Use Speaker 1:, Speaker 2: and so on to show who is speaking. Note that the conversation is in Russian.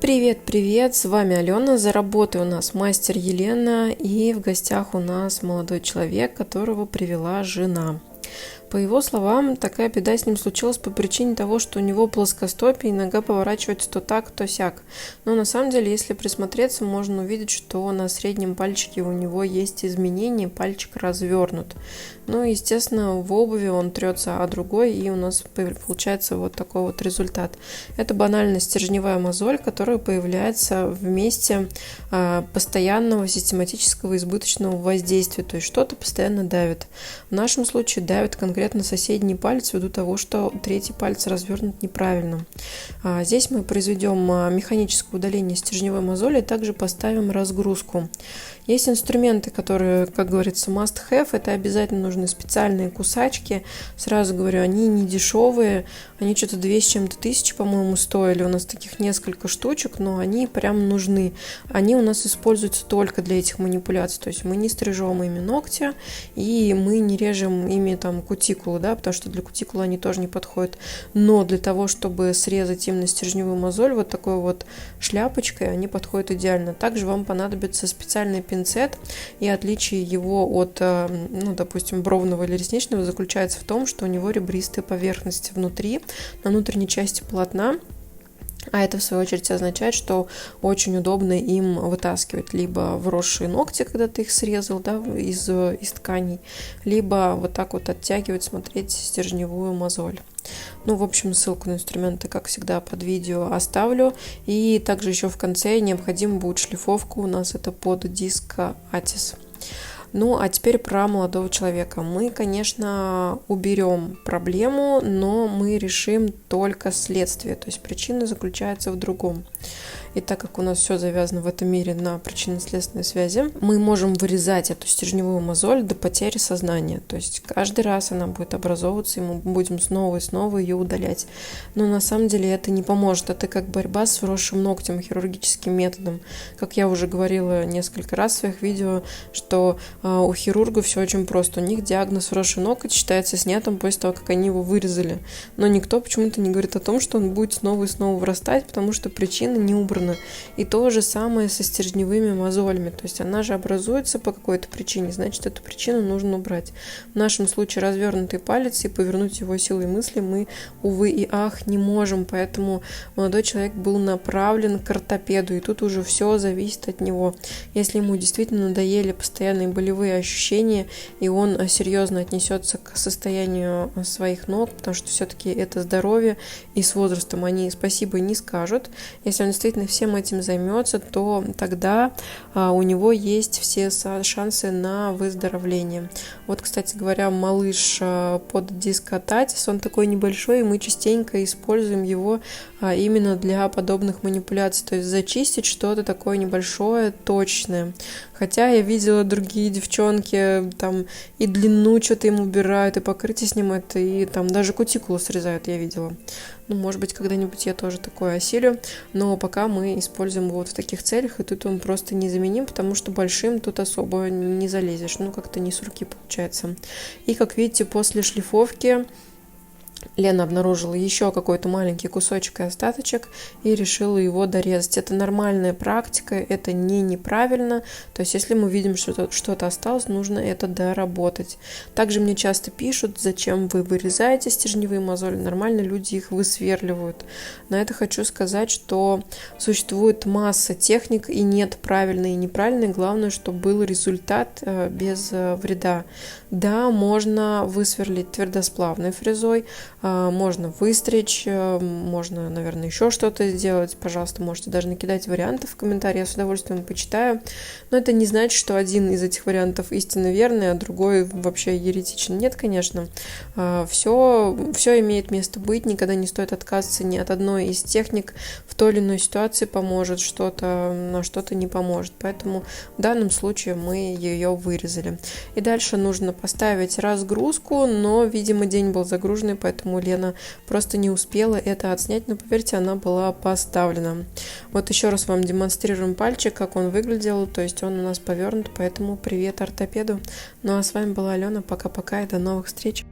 Speaker 1: Привет, с вами Алена, за работой у нас мастер Елена, и в гостях у нас молодой человек, которого привела жена. По его словам, такая беда с ним случилась по причине того, что у него плоскостопие, и нога поворачивается то так, то сяк. Но на самом деле, если присмотреться, можно увидеть, что на среднем пальчике у него есть изменения, пальчик развернут. Ну и, естественно, в обуви он трется о другой, и у нас получается вот такой вот результат. Это банальная стержневая мозоль, которая появляется в месте постоянного систематического избыточного воздействия, то есть что-то постоянно давит. В нашем случае давит конкретно соседний палец ввиду того, что третий палец развернут неправильно. Здесь мы произведем механическое удаление стержневой мозоли, также поставим разгрузку. Есть инструменты, которые, как говорится, must have, это обязательно нужны специальные кусачки. Сразу говорю, они не дешевые, они что-то 2 с чем-то тысячи, по-моему, стоили. У нас таких несколько штучек, но они прям нужны. Они у нас используются только для этих манипуляций, то есть мы не стрижем ими ногти, и мы не режем ими там кутикулу, да, потому что для кутикулы они тоже не подходят. Но для того, чтобы срезать именно стержневую мозоль вот такой вот шляпочкой, они подходят идеально. Также вам понадобится специальный пинцет, и отличие его от, допустим, бровного или ресничного заключается в том, что у него ребристые поверхности внутри, на внутренней части полотна. А это, в свою очередь, означает, что очень удобно им вытаскивать либо вросшие ногти, когда ты их срезал, да, из тканей, либо вот так вот оттягивать, смотреть стержневую мозоль. Ну, в общем, ссылку на инструменты, как всегда, под видео оставлю. И также еще в конце необходима будет шлифовка. У нас это под диск Atis. Ну, а теперь про молодого человека. Мы, конечно, уберем проблему, но мы решим только следствие. То есть причина заключается в другом. И так как у нас все завязано в этом мире на причинно-следственной связи, мы можем вырезать эту стержневую мозоль до потери сознания. То есть каждый раз она будет образовываться, и мы будем снова и снова ее удалять. Но на самом деле это не поможет. Это как борьба с вросшим ногтем хирургическим методом. Как я уже говорила несколько раз в своих видео, что у хирургов все очень просто. У них диагноз вросший ноготь считается снятым после того, как они его вырезали. Но никто почему-то не говорит о том, что он будет снова и снова врастать, потому что причина не убрана. И то же самое со стержневыми мозолями. То есть она же образуется по какой-то причине, значит, эту причину нужно убрать. В нашем случае развернутый палец, и повернуть его силой мысли мы, увы и ах, не можем. Поэтому молодой человек был направлен к ортопеду, и тут уже все зависит от него. Если ему действительно надоели постоянные болевые ощущения, и он серьезно отнесется к состоянию своих ног, потому что все-таки это здоровье, и с возрастом они спасибо не скажут. Если он действительно всем этим займется, то тогда у него есть все шансы на выздоровление. Вот, кстати говоря, малыш под диск Atis, он такой небольшой, и мы частенько используем его именно для подобных манипуляций, то есть зачистить что-то такое небольшое, точное. Хотя я видела другие девчонки, там и длину что-то им убирают, и покрытие снимают, и там даже кутикулу срезают, я видела. Ну, может быть, когда-нибудь я тоже такое осилю, но пока мы используем вот в таких целях, и тут он просто незаменим, потому что большим тут особо не залезешь, ну, как-то не с руки получается. И, как видите, после шлифовки Лена обнаружила еще какой-то маленький кусочек и остаточек и решила его дорезать. Это нормальная практика, это не неправильно. То есть, если мы видим, что что-то осталось, нужно это доработать. Также мне часто пишут, зачем вы вырезаете стержневые мозоли. Нормально люди их высверливают. На это хочу сказать, что существует масса техник, и нет правильной и неправильной. Главное, чтобы был результат без вреда. Да, можно высверлить твердосплавной фрезой, можно выстричь, можно, наверное, еще что-то сделать. Пожалуйста, можете даже накидать варианты в комментарии, я с удовольствием почитаю. Но это не значит, что один из этих вариантов истинно верный, а другой вообще еретичен. Нет, конечно. Все имеет место быть, никогда не стоит отказываться ни от одной из техник. В той или иной ситуации поможет что-то, на что-то не поможет. Поэтому в данном случае мы ее вырезали. И дальше нужно поставить разгрузку, но, видимо, день был загруженный, поэтому Лена просто не успела это отснять, но, поверьте, она была поставлена. Вот еще раз вам демонстрируем пальчик, как он выглядел, то есть он у нас повернут, поэтому привет ортопеду. Ну а с вами была Алена, пока-пока и до новых встреч.